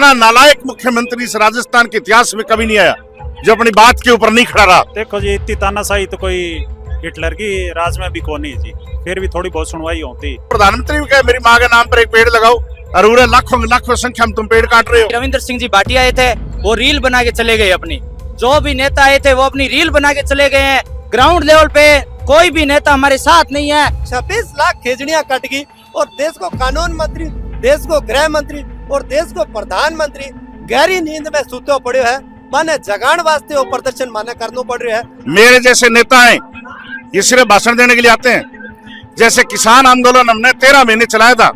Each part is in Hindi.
इतना नालायक मुख्यमंत्री इस राजस्थान के इतिहास में कभी नहीं आया जो अपनी बात के ऊपर नहीं खड़ा रहा। देखो जी, इतनी तानाशाही तो कोई हिटलर की राज में भी कौन है जी, फिर भी थोड़ी बहुत सुनवाई होती। प्रधानमंत्री भी कहे मेरी माँ के नाम पर एक पेड़ लगाओ, और उन्हें लाखों संख्या में तुम पेड़ काट रहे हो। रविंद्र सिंह जी भाटिया आए थे, वो रील बना के चले गए अपनी। जो भी नेता आए थे वो अपनी रील बना के चले गए हैं। ग्राउंड लेवल पे कोई भी नेता हमारे साथ नहीं है। 26 लाख खेजड़ियां कट गई और देश को कानून मंत्री, देश को गृह मंत्री और देश को प्रधानमंत्री गहरी नींद में सुतो पड़े है। माने जगाण वास्ते वो प्रदर्शन माने करना पड़ रहा है। मेरे जैसे नेता हैं ये सिर्फ भाषण देने के लिए आते हैं। जैसे किसान आंदोलन हमने 13 महीने चलाया था,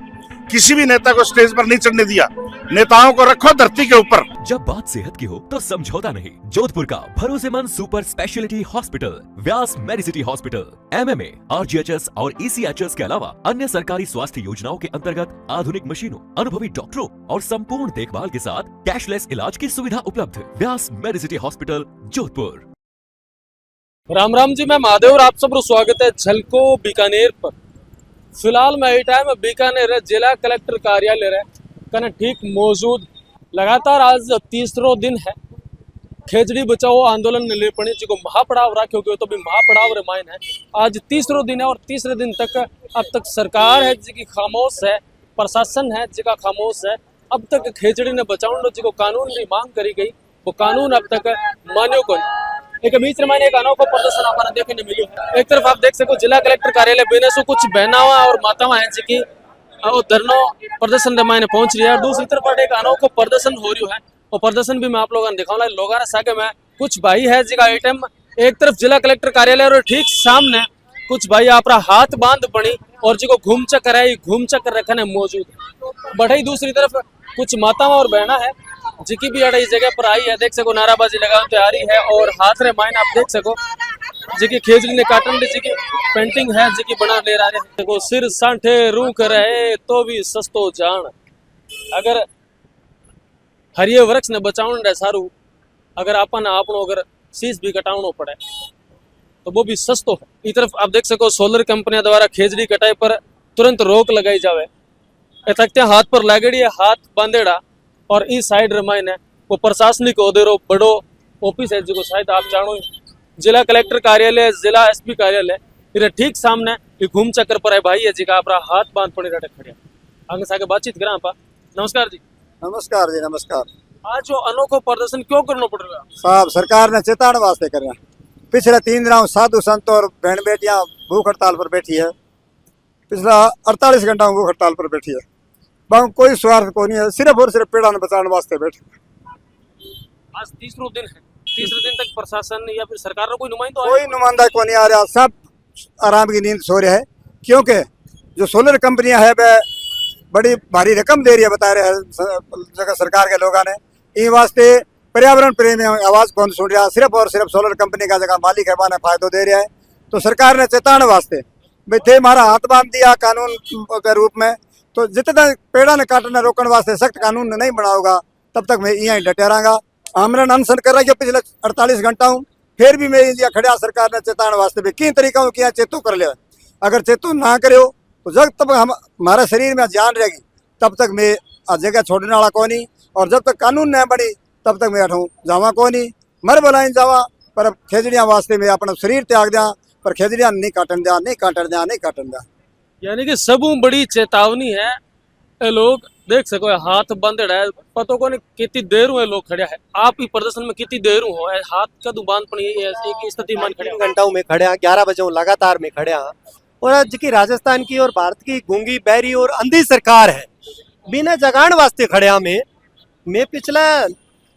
किसी भी नेता को स्टेज पर नहीं चढ़ने दिया। नेताओं को रखो धरती के ऊपर। जब बात सेहत की हो तो समझौता नहीं। जोधपुर का भरोसेमंद सुपर स्पेशलिटी हॉस्पिटल व्यास मेडिसिटी हॉस्पिटल MMA, RGHS और ECHS के अलावा अन्य सरकारी स्वास्थ्य योजनाओं के अंतर्गत आधुनिक मशीनों, अनुभवी डॉक्टरों और संपूर्ण देखभाल के साथ कैशलेस इलाज की सुविधा उपलब्ध। व्यास मेडिसिटी हॉस्पिटल जोधपुर। राम राम जी, मैं महादेव और आप सबको स्वागत है झलको बीकानेर पर। फिलहाल मैं इस टाइम बीकानेर जिला कलेक्टर कार्यालय रे कने ठीक मौजूद। लगातार आज तीसरो दिन है खेजड़ी बचाओ आंदोलन ने ले पड़ी जो महापड़ाव राख्यो गयो तो भी महापड़ाव रे मायन है। आज तीसरो दिन है और तीसरे दिन तक अब तक सरकार है जी खामोश है, प्रशासन है जी खामोश है। अब तक खेजड़ी ने बचाओ जी कानून की मांग करी गई, वो कानून अब तक मान्यो को। एक बीच में एक अनोखा प्रदर्शन हमारा देखने मिलो है। एक तरफ आप देख सको जिला कलेक्टर कार्यालय बेने से कुछ बहनावा और मातावा है जी धरनो प्रदर्शन मायने पहुंच रही है, और दूसरी तरफ एक अनोखा प्रदर्शन हो रही है। वो प्रदर्शन भी मैं आप लोगों ने दिखाऊंगा। लोगों ने सागे में कुछ भाई है जी आइटम एक तरफ जिला कलेक्टर कार्यालय और ठीक सामने कुछ भाई अपना हाथ बांध पड़ी और जी को घूम चक्कर है, घूम चक्कर रखने मौजूद है। बढ़ई दूसरी तरफ कुछ मातावा और बहना है जिकी भी अड़ा इस जगह पर आई है। देख सको नाराबाजी लगाने तैयारी है और हाथ रे मायने आप देख सको जिकी खेजड़ी ने काटन जी की पेंटिंग है जिकी बना ले रहा है। देखो सिर सांठे रूख रहे तो भी सस्तो जान, अगर हरिये वृक्ष ने बचाउन रे सारू, अगर अपन आपनो अगर शीश भी कटावनो पड़े तो वो भी सस्तो है। इस तरफ आप देख सको सोलर कंपनियां द्वारा खेजड़ी कटाई पर तुरंत रोक लगाई जावे। तकते हाथ पर लागेड़ी है, हाथ बांधेड़ा। और इस साइड रमायन है वो प्रशासनिक ओदेरो बड़ो ऑफिस है जो शायद आप जानो जिला कलेक्टर कार्यालय, जिला SP कार्यालय फिर ठीक सामने ये घूम चक्कर पर है भाई है जी का अपना हाथ बांध पड़े रटे खड़े। आगे से आगे बातचीत करा आपा। नमस्कार जी। नमस्कार जी, नमस्कार। आज जो अनोखा प्रदर्शन क्यों करना पड़ रहा है साहब? सरकार ने चेतावनी वास्ते कर रहा। पिछले 3 दिनों साधु संत और बहन बेटियां भूख हड़ताल पर बैठी है। पिछला 48 घंटा भूख हड़ताल पर बैठी है। कोई स्वार्थ को नहीं है, सिर्फ और सिर्फ पेड़ा ने बचाने वास्ते बैठे। आज तीसरा दिन है, तीसरे दिन तक प्रशासन या फिर सरकार का कोई नुमाइंदा को नहीं आ रहा। सब आराम की नींद सो रहे हैं क्योंकि जो सोलर कंपनियां है वह बड़ी भारी रकम दे रही है, बता रहे हैं जगह सरकार के लोगों ने। इन वास्ते पर्यावरण प्रेमी आवाज कौन सुन रहा, सिर्फ और सिर्फ सोलर कंपनी का जगह मालिक है वह फायदा दे रहा है। तो सरकार ने चेतावनी वास्ते भाई थे हमारा हाथ बांध दिया कानून के रूप में, तो जितना पेड़ा ने काटना रोकने वास्ते सख्त कानून नहीं बनाओगा तब तक मैं यहाँ डटे रहा। आमरण अनशन कर रहा है पिछले 48 घंटा हूँ, फिर भी मैं इंडिया खड़ा। सरकार ने चेतावनी वास्ते भी किन तरीका किया चेतु कर लिया। अगर चेतु ना करो तो जब तक हम हमारे शरीर में जान रहेगी तब तक मैं जगह छोड़ने वाला को नहीं, और जब तक कानून नहीं बनी तब तक मैं अठू जावा को नहीं। मर बुलाई जावा पर खेजड़ियां वास्ते मैं अपना शरीर त्याग दिया, पर खेजड़ियां नहीं काटन दिया, नहीं काटन दिया, नहीं काटन दिया। यानी कि सबू बड़ी चेतावनी है। ये लोग देख सको हाथ बांधेड़ा है, पतो को नहीं कितनी देर हुए लोग खड़े है। आप ही प्रदर्शन में कितनी देर हो हाथ कदू बांध पड़ी एक स्थिति मान खड़े 3 घंटाओं में खड़े 11 बजे लगातार में खड़े। और आज की राजस्थान की और भारत की गूंगी बहरी और अंधी सरकार है, बिना जगाण वास्ते खड़े में। मैं पिछला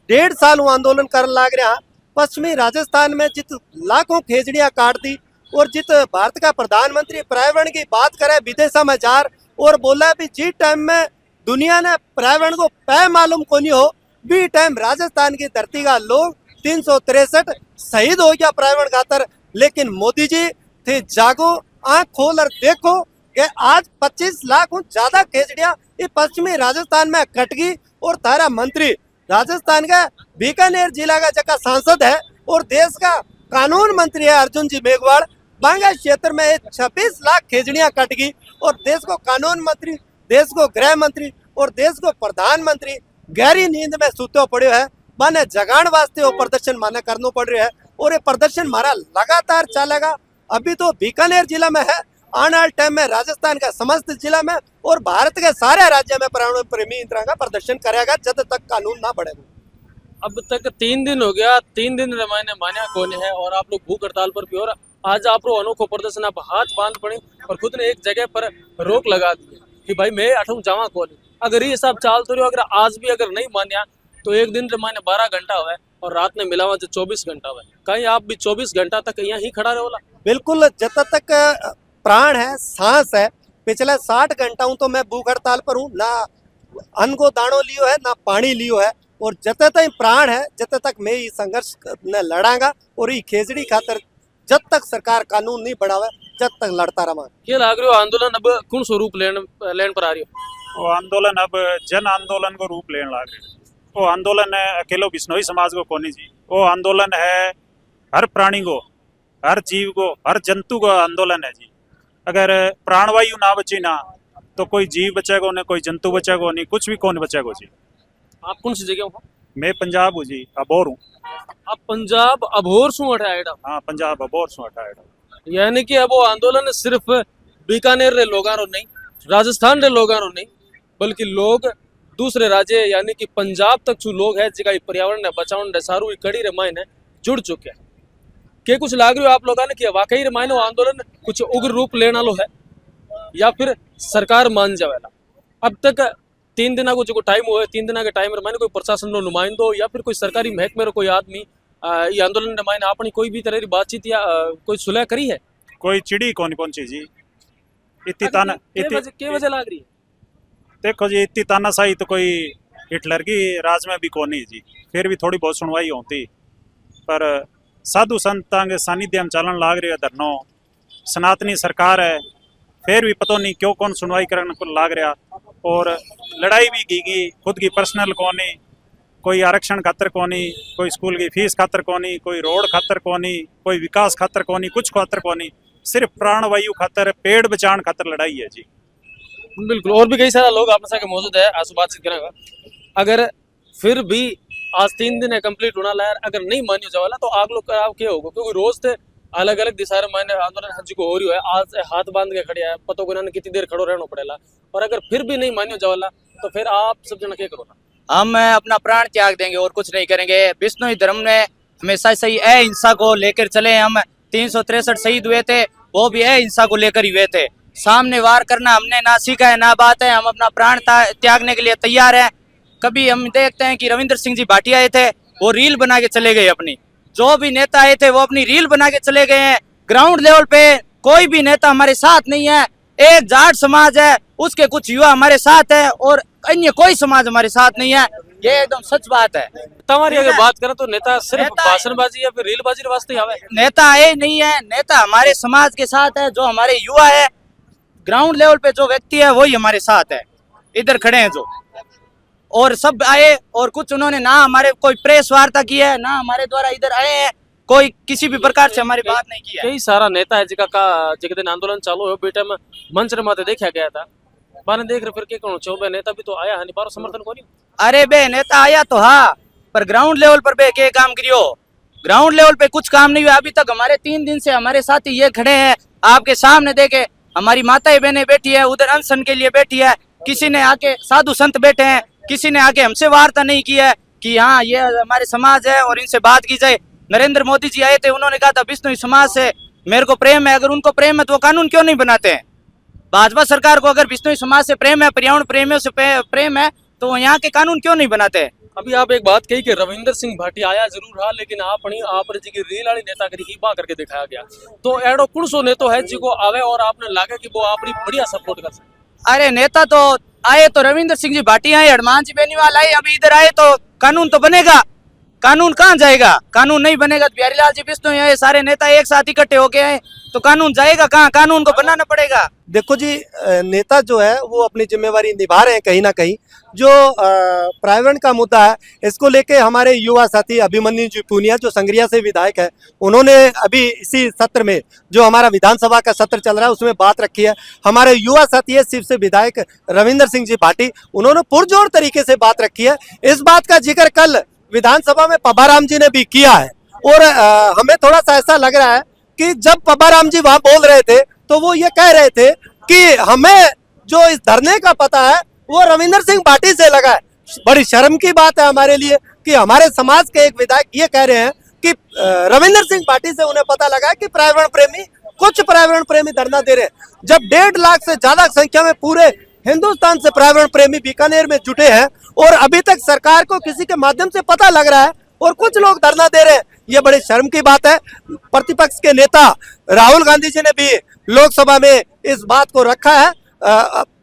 1.5 साल आंदोलन कर लाग रहा। पश्चिमी राजस्थान में जित लाखों खेजड़ियां काट दी और जित भारत का प्रधानमंत्री पर्यावरण की बात करे विदेशा में जार और बोला भी जी टाइम में दुनिया ने पर्यावरण को पै मालूम को नहीं हो, भी टाइम राजस्थान की धरती का लोग 363 शहीद हो गया पर्यावरण खातर। लेकिन मोदी जी थे जागो, आंख खोल और देखो कि आज 25 लाख ज्यादा खेजड़ियां ये पश्चिमी राजस्थान में कट गई। और तारा मंत्री राजस्थान का बीकानेर जिला का जगह सांसद है और देश का कानून मंत्री है अर्जुन जी मेघवाल। बांगा क्षेत्र में 26 लाख खेजड़ियां कट गई और देश को कानून मंत्री, देश को गृह मंत्री और देश को प्रधानमंत्री गहरी नींद में सूतो पड़ो है, माने जगाण वास्ते वो प्रदर्शन माने करनो पड़ रहा है। और ये प्रदर्शन हमारा लगातार चलेगा। अभी तो बीकानेर जिला में है, आने वाले टाइम में राजस्थान का समस्त जिला में और भारत के सारे राज्य में पर्यावरण प्रेमी इस तरह का प्रदर्शन करेगा जब तक कानून ना बढ़ेगा। अब तक 3 दिन हो गया, 3 दिन मैंने मान्या कौन है और आप लोग भूख हड़ताल पर भी। और आज आप लोग अनोखो प्रदर्शन आप हाथ बांध पड़े और खुद ने एक जगह पर रोक लगा दी कि भाई मैं अठू जावा कौन। अगर ये सब चाल तो अगर आज भी अगर नहीं मान्या तो एक दिन माने 12 घंटा हुआ और रात में मिलावा जो 24 घंटा हुआ। कहीं आप भी 24 घंटा तक यहाँ ही खड़ा रहोला? बिल्कुल, जब तक प्राण है, सांस है। पिछले 60 घंटाओं तो मैं भूख हड़ताल पर हूँ, ना अन्न को दाणो लियो है ना पानी लियो है। और जब तक प्राण है जब तक मैं ये संघर्ष न लड़ांगा और ये खेजड़ी खातर जब तक सरकार कानून नहीं बढ़ावे जब तक लड़ता रहा। ये लाग रही हो आंदोलन अब कौन स्वरूप लेन पर आ रही हो? वो आंदोलन अब जन आंदोलन को रूप लेने लग रहे। वो आंदोलन है अकेलो बिश्नोई समाज को कोनी जी, वो आंदोलन है हर प्राणी को, हर जीव को, हर जंतु को आंदोलन है जी। अगर प्राणवायु ना बची ना तो कोई जीव बचेगा नहीं, कोई जंतु बचेगा नहीं, कुछ भी कौन बचेगा जी। आप कौन सी जगह हो? मैं पंजाब हूँ जी, अबोर हूँ। आप पंजाब अबोर सु हटाएड़ा? हाँ, पंजाब अबोर सु हटाएड़ा। यानी कि अब वो आंदोलन सिर्फ बीकानेर रे लोगां रो नहीं, राजस्थान रे लोगां रो नहीं, बल्कि लोग दूसरे राज्य यानी कि पंजाब तक जो लोग है जिका पर्यावरण ने बचावन रे सारू कड़ी रे मायने जुड़ चुके हैं। के कुछ लाग रही हो आप लोगों ने कि वाकई रे मायने आंदोलन कुछ उग्र रूप लेने वालो है या फिर सरकार मान जावेला? अब तक 3 दिन को जो टाइम हुआ है, 3 दिन के टाइम रे मायने कोई प्रशासन रो नुमाइंदो या फिर कोई सरकारी महकमे रो कोई आदमी ये आंदोलन रे मायने अपनी कोई भी तरह की बातचीत या कोई सुलह करी है? कोई चिड़ी कौन पहुंची जी। इतनी ताना के वजह लाग रही है? देखो जी, इतनी तानाशाही तो कोई हिटलर की राज में भी कौन नहीं जी। फिर भी थोड़ी बहुत सुनवाई होती, पर साधु संतां के सानिध्य में चलन लाग रही है धरनो। सनातनी सरकार है, फिर भी पता नहीं क्यों कौन सुनवाई करने को लाग रहा। और लड़ाई भी की खुद की पर्सनल कोनी, कोई आरक्षण खातर कोनी, कोई स्कूल की फीस खातर कोनी, कोई रोड खातर कोनी, कोई विकास खातर कोनी, कुछ खातर कोनी, सिर्फ प्राणवायु खातर, पेड़ बचाने खातर लड़ाई है जी। बिल्कुल, और भी कई सारा लोग आपके साथ मौजूद है, आंसू बातचीत करेंगे। अगर फिर भी आज 3 दिन है कंप्लीट होना लायर, अगर नहीं मान्य जावाला तो आग लोग आप क्या होगा? क्योंकि रोज थे अलग अलग दिशा मायने आंदोलन हज को हो रही है। आज हाथ बांध के खड़े है, पतो को ना कितनी देर खड़ो रहना पड़ेगा। और अगर फिर भी नहीं मान्य जावाला तो फिर आप सब जना क्या करोगे? हम अपना प्राण त्याग देंगे और कुछ नहीं करेंगे। विष्णु धर्म ने हमेशा से ही अहिंसा को लेकर चले। हम 363 शहीद हुए थे, वो भी अहिंसा को लेकर ही हुए थे। सामने वार करना हमने ना सीखा है ना बात है। हम अपना प्राण त्यागने के लिए तैयार हैं। कभी हम देखते हैं कि रविंद्र सिंह जी भाटिया आए थे, वो रील बना के चले गए अपनी। जो भी नेता आए थे वो अपनी रील बना के चले गए हैं। ग्राउंड लेवल पे कोई भी नेता हमारे साथ नहीं है। एक जाट समाज है, उसके कुछ युवा हमारे साथ है और अन्य कोई समाज हमारे साथ नहीं है। ये एकदम सच बात है। तुम्हारी अगर बात करें तो नेता सिर्फ भाषणबाजी या फिर रीलबाजी के वास्ते आवे? नेता आए नहीं है, नेता हमारे समाज के साथ है। जो हमारे युवा है, ग्राउंड लेवल पे जो व्यक्ति है वही हमारे साथ है, इधर खड़े हैं जो। और सब आए और कुछ उन्होंने ना हमारे कोई प्रेस वार्ता की है, ना हमारे द्वारा इधर आए हैं, कोई किसी भी प्रकार से हमारी बात नहीं की है। कई सारा नेता है जिका दिन आंदोलन चालू हो बेटे में मंच रे माते देखा गया था। बाने देख रहे फिर के कौन चौबे नेता भी तो आया है, बारो समर्थन कोनी? अरे बे नेता आया तो हाँ, पर ग्राउंड लेवल पर बे के काम करियो? ग्राउंड लेवल पे कुछ काम नहीं हुआ अभी तक। हमारे 3 दिन से हमारे साथी ये खड़े हैं, आपके सामने देखे। हमारी माताएं बहनें बैठी है उधर अनशन के लिए बैठी है। किसी ने आके, साधु संत बैठे हैं, किसी ने आके हमसे वार्ता नहीं की है कि हाँ ये हमारे समाज है और इनसे बात की जाए। नरेंद्र मोदी जी आए थे, उन्होंने कहा था विष्णु समाज से मेरे को प्रेम है। अगर उनको प्रेम है तो वो कानून क्यों नहीं बनाते हैं? भाजपा सरकार को अगर विष्णु समाज से प्रेम है, पर्यावरण प्रेमियों से प्रेम है, तो यहाँ के कानून क्यों नहीं बनाते? अभी आप एक बात कही कि रविंद्र सिंह भाटिया आया जरूर रहा, लेकिन आप जी की रील वाली नेतागिरी की बा करके दिखाया गया। तो एडो कौन सो नेतो है जिको आवे और आपने लगे कि वो आपकी बढ़िया सपोर्ट कर सकते? अरे नेता तो आए तो रविंद्र सिंह जी भाटिया आए, हनुमान जी बेनीवाल आए, अभी इधर आए तो कानून तो बनेगा। कानून कहाँ जाएगा? कानून नहीं बनेगा तो बिहारीलाल जी बिश्नोई ये सारे नेता एक साथ इकट्ठे होके आए तो कानून जाएगा कहाँ? कानून को बनाना पड़ेगा। देखो जी, नेता जो है वो अपनी जिम्मेवारी निभा रहे हैं कहीं ना कहीं। जो प्राइवेट का मुद्दा है, इसको लेके हमारे युवा साथी अभिमन्यु जी पूनिया जो संग्रिया से विधायक है, उन्होंने अभी इसी सत्र में जो हमारा विधानसभा का सत्र चल रहा है उसमें बात रखी है। हमारे युवा साथी है शिव से विधायक रविंद्र सिंह जी भाटी, उन्होंने पुरजोर तरीके से बात रखी है। इस बात का जिक्र कल विधानसभा में पब्बाराम जी ने भी किया है और हमें थोड़ा सा ऐसा लग रहा है कि जब पब्बाराम जी वहां बोल रहे थे तो वो ये कह रहे थे कि हमें जो इस धरने का पता है वो रविंद्र सिंह भाटी से लगा है। बड़ी शर्म की बात है हमारे लिए कि हमारे समाज के एक विधायक ये कह रहे हैं कि रविंद्र सिंह भाटी से उन्हें पता लगा कि पर्यावरण प्रेमी, कुछ पर्यावरण प्रेमी धरना दे रहे हैं। जब 1.5 लाख से ज्यादा संख्या में पूरे हिंदुस्तान से पर्यावरण प्रेमी बीकानेर में जुटे हैं और अभी तक सरकार को किसी के माध्यम से पता लग रहा है और कुछ लोग धरना दे रहे हैं, ये बड़ी शर्म की बात है। प्रतिपक्ष के नेता राहुल गांधी जी ने भी लोकसभा में इस बात को रखा है।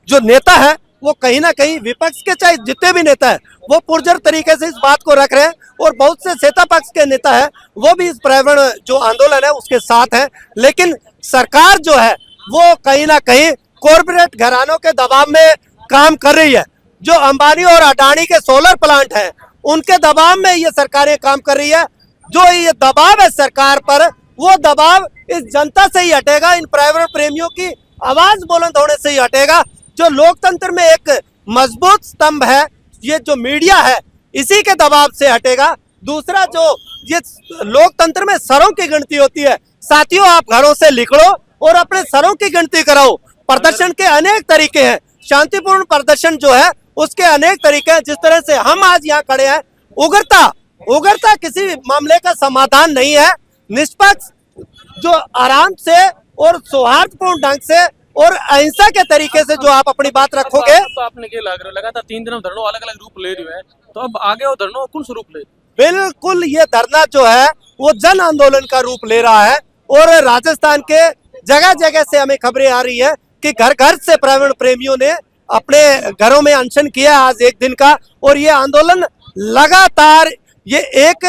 जो नेता है वो कहीं ना कहीं विपक्ष के चाहे जितने भी नेता है वो पुरजोर तरीके से इस बात को रख रहे हैं और बहुत से सेता पक्ष के नेता है वो भी इस पर्यावरण जो आंदोलन है उसके साथ है। लेकिन सरकार जो है वो कहीं ना कहीं कॉरपोरेट घरानों के दबाव में काम कर रही है। जो अंबानी और अडानी के सोलर प्लांट हैं उनके दबाव में ये सरकारें काम कर रही है। जो ये दबाव है सरकार पर, वो दबाव इस जनता से ही हटेगा, इन पर्यावरण प्रेमियों की आवाज बुलंद होने से ही हटेगा। जो लोकतंत्र में एक मजबूत स्तंभ है, ये जो मीडिया है, इसी के दबाव से हटेगा। दूसरा, जो ये लोकतंत्र में सरों की गिनती होती है, साथियों आप घरों से निकलो और अपने सरों की गिनती कराओ। प्रदर्शन के अनेक तरीके हैं, शांतिपूर्ण प्रदर्शन जो है उसके अनेक तरीके हैं। जिस तरह से हम आज यहाँ खड़े हैं, उग्रता किसी मामले का समाधान नहीं है। निष्पक्ष जो आराम से और सौहार्दपूर्ण ढंग से और अहिंसा के तरीके से जो आप अपनी बात रखोगे। तो आपने क्या लग रहा है, लगातार 3 दिन धरनो अलग अलग रूप ले रहे हैं, तो अब आगे वो धरनो कौन सा रूप ले? बिल्कुल, ये धरना जो है वो जन आंदोलन का रूप ले रहा है और राजस्थान के जगह जगह से हमें खबरें आ रही है कि घर घर से पर्यावरण प्रेमियों ने अपने घरों में अनशन किया आज 1 दिन का। और ये आंदोलन लगातार ये एक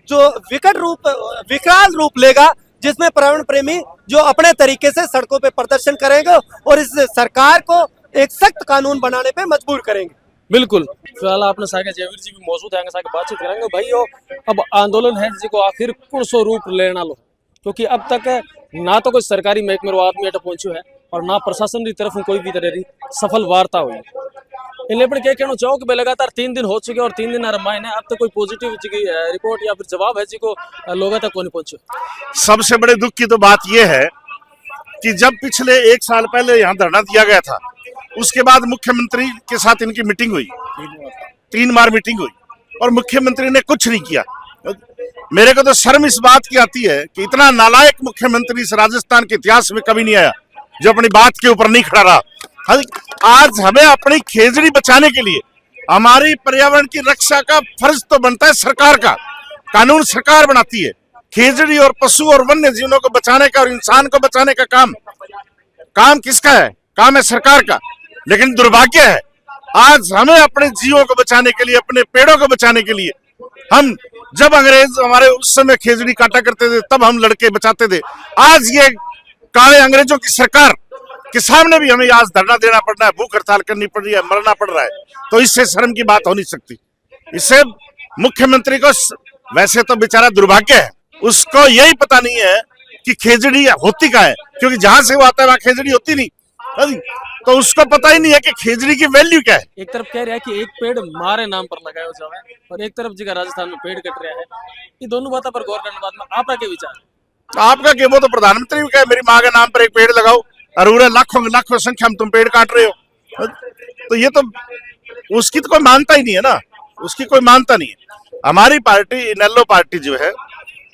जो विकराल रूप लेगा जिसमें पर्यावरण प्रेमी जो अपने तरीके से सड़कों पे प्रदर्शन करेंगे और इस सरकार को एक सख्त कानून बनाने पे मजबूर करेंगे। बिल्कुल, फिलहाल आपने सागे जयवीर जी भी मौजूद है, सागे बातचीत करेंगे। भाई अब आंदोलन है जिसको आखिर कौन सो रूप लेना लो, क्योंकि अब तक ना तो कोई सरकारी महकमे रो आदमी अट पहुंचो है और ना प्रशासन की तरफ कोई भी तरह की सफल वार्ता हुई। इनले पर क्या कहना चाहो कि लगातार 3 दिन हो चुके और 3 दिन रमायन है, अब तक कोई पॉजिटिव रिपोर्ट या फिर जवाब है जी को लोगों तक कौन पहुंचे? सबसे बड़े दुख की तो बात यह है कि जब पिछले 1 साल पहले यहाँ धरना दिया गया था, उसके बाद मुख्यमंत्री के साथ इनकी मीटिंग हुई, 3 बार मीटिंग हुई और मुख्यमंत्री ने कुछ नहीं किया। मेरे को तो शर्म इस बात की आती है कि इतना नालायक मुख्यमंत्री इस राजस्थान के इतिहास में कभी नहीं आया जो अपनी बात के ऊपर नहीं खड़ा रहा। आज हमें अपनी खेजड़ी बचाने के लिए हमारी पर्यावरण की रक्षा का फर्ज तो बनता है सरकार का। कानून सरकार बनाती है। खेजड़ी और पशु और वन्य जीवों को बचाने का और इंसान को बचाने का काम किसका है? काम है सरकार का। लेकिन दुर्भाग्य है आज हमें अपने जीवों को बचाने के लिए, अपने पेड़ों को बचाने के लिए, हम जब अंग्रेज हमारे उस समय खेजड़ी काटा करते थे तब हम लड़के बचाते थे। आज ये काले अंग्रेजों की सरकार के सामने भी हमें आज धरना देना पड़ रहा है, भूख हड़ताल करनी पड़ रही है, मरना पड़ रहा है। तो इससे शर्म की बात हो नहीं सकती। इससे मुख्यमंत्री को वैसे तो बेचारा दुर्भाग्य है, उसको यही पता नहीं है कि खेजड़ी होती क्या है, क्योंकि जहां से वो आता है वहां खेजड़ी होती नहीं, तो उसको पता ही नहीं है कि खेजड़ी की वैल्यू क्या है। एक तरफ कह रहा है कि एक पेड़ मारे नाम पर लगाया जाए और एक तरफ जगह राजस्थान में पेड़ कट रहा है। ये दोनों बातों पर गौर करने बाद में आपका क्या विचार? आपका क्या, वो तो प्रधानमंत्री भी कहे मेरी माँ के नाम पर एक पेड़ लगाओ और लाखों संख्या में तुम पेड़ काट रहे हो, तो ये तो उसकी तो कोई मानता ही नहीं है ना, उसकी कोई मानता नहीं है। हमारी पार्टी इनेलो पार्टी जो है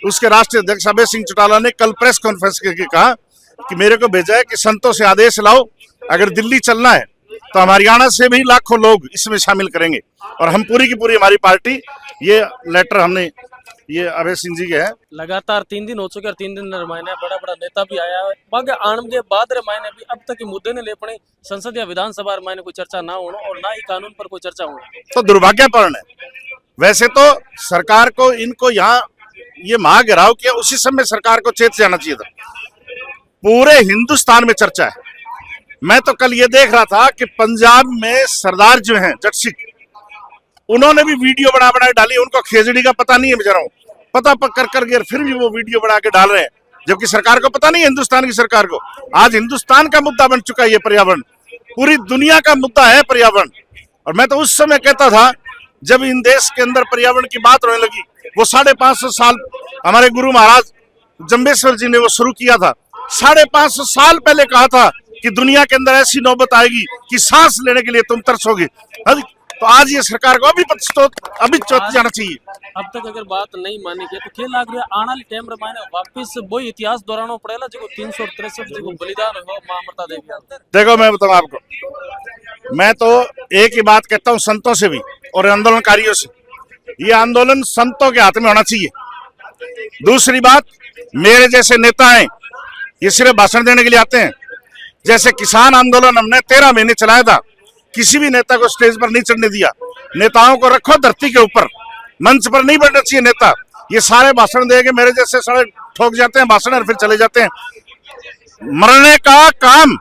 उसके राष्ट्रीय अध्यक्ष अभय सिंह चौटाला ने कल प्रेस कॉन्फ्रेंस करके कहा कि मेरे को भेजा है कि संतों से आदेश लाओ, अगर दिल्ली चलना है तो हरियाणा से भी लाखों लोग इसमें शामिल करेंगे। और हम पूरी की पूरी हमारी पार्टी, ये लेटर हमने ये अभय सिंह जी के है। लगातार 3 दिन हो चुके और 3 दिन रमायने बड़ा बड़ा नेता भी आया है, बाकी आने के बाद रमायने भी अब तक मुद्दे ने ले पड़े संसद या विधानसभा रमायने कोई चर्चा ना होना और ना ही कानून पर कोई चर्चा होना, तो दुर्भाग्यपूर्ण है। वैसे तो सरकार को इनको यहाँ ये महाघेराव किया, उसी समय सरकार को चेत जाना चाहिए था। पूरे हिंदुस्तान में चर्चा है। मैं तो कल ये देख रहा था कि पंजाब में सरदार जो हैं जट सिंह, उन्होंने भी वीडियो बना बना के डाली। उनको खेजड़ी का पता नहीं है बेचारों, पता कर करके फिर भी वो वीडियो बना के डाल रहे हैं, जबकि सरकार को पता नहीं है, हिंदुस्तान की सरकार को। आज हिंदुस्तान का मुद्दा बन चुका है ये पर्यावरण, पूरी दुनिया का मुद्दा है पर्यावरण। और मैं तो उस समय कहता था जब इन देश के अंदर पर्यावरण की बात होने लगी, वो 550 साल हमारे गुरु महाराज जम्बेश्वर जी ने वो शुरू किया था। 550 साल पहले कहा था कि दुनिया के अंदर ऐसी नौबत आएगी कि सांस लेने के लिए तुम तरसोगे। तो आज ये सरकार को अभी चौथ जाना चाहिए। अब तक अगर बात नहीं मानी गई तो क्या लग रहा है आने वाले टाइम में वापस वही इतिहास दोहराना पड़ेगा जो 363 जो बलिदान हो मां अमृता देवी। देखो मैं बताऊं आपको, मैं तो एक ही बात कहता हूं संतों से भी और आंदोलनकारियों से, ये आंदोलन संतों के हाथ में होना चाहिए। दूसरी बात, मेरे जैसे नेता हैं ये सिर्फ भाषण देने के लिए आते हैं। जैसे किसान आंदोलन हमने 13 महीने चलाया था, किसी भी नेता को स्टेज पर नहीं चढ़ने दिया। नेताओं को रखो धरती के ऊपर, मंच पर नहीं बैठना चाहिए नेता। ये सारे भाषण देके मेरे जैसे सारे ठोक जाते हैं भाषण और फिर चले जाते हैं। मरने का काम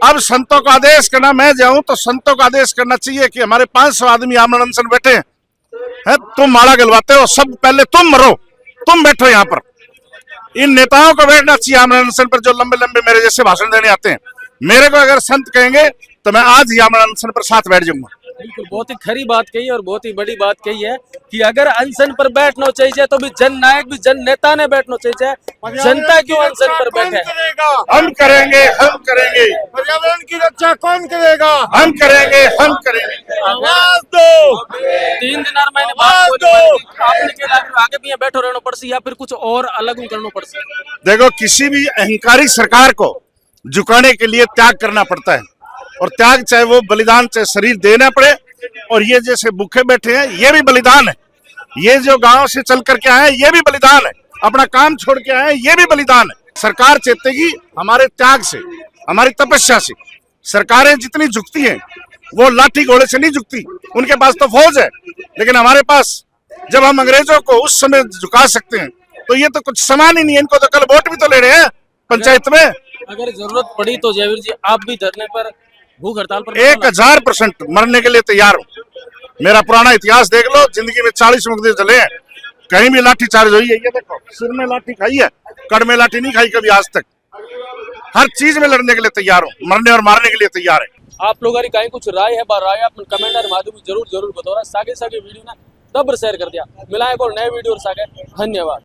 अब संतों का आदेश करना, मैं जाऊं तो संतों का आदेश करना चाहिए कि हमारे 500 आदमी आमरण अनशन बैठे हैं, तुम माला गलवाते हो, सब पहले तुम मरो, तुम बैठो यहाँ पर। इन नेताओं को बैठना चाहिए आमरण अनशन पर जो लंबे लंबे मेरे जैसे भाषण देने आते हैं। मेरे को अगर संत कहेंगे तो मैं आज ही आमरण अनशन पर साथ बैठ जाऊंगा। बिल्कुल, बहुत ही खरी बात कही और बहुत ही बड़ी बात कही है कि अगर अनशन पर बैठना चाहिए तो भी जन नायक भी जन नेता ने बैठना चाहिए। जनता क्यों अनशन पर बैठे? हम करेंगे, हम करेंगे। पर्यावरण की रक्षा कौन करेगा? हम करेंगे, हम करेंगे। आवाज दो। 3 दिन और महीने बाद आपने क्या लग रहा आगे भी यहाँ बैठो रहना पड़सी या फिर कुछ और अलग करना पड़सी? देखो, किसी भी अहंकारी सरकार को झुकाने के लिए त्याग करना पड़ता है, और त्याग चाहे वो बलिदान, चाहे शरीर देना पड़े। और ये जैसे भूखे बैठे हैं ये भी बलिदान है। ये जो गांव से चल करके आए हैं ये भी बलिदान है। अपना काम छोड़ के आए हैं ये भी बलिदान है। सरकार चेतेगी हमारे त्याग से, हमारी तपस्या से। सरकारें जितनी झुकती हैं वो लाठी घोड़े से नहीं झुकती, उनके पास तो फौज है, लेकिन हमारे पास जब हम अंग्रेजों को उस समय झुका सकते हैं तो ये तो कुछ समान ही नहीं है। इनको तो कल वोट भी तो ले रहे हैं पंचायत में। अगर जरूरत पड़ी तो जयवीर जी आप भी धरने पर, भूख हड़ताल पर 1000% मरने के लिए तैयार हूँ। मेरा पुराना इतिहास देख लो, जिंदगी में 40 मुकदमे चले हैं, कहीं भी लाठी चार्ज हुई है। ये देखो, सिर में लाठी खाई है, कड़ में लाठी नहीं खाई कभी आज तक। हर चीज में लड़ने के लिए तैयार हूँ, मरने और मारने के लिए तैयार है। आप लोग कहीं कुछ राय है राय आप कमेंट माध्यम जरूर बताओ। सागे वीडियो ना दबर शेयर कर दिया। मिलाए को नए वीडियो और सागे धन्यवाद।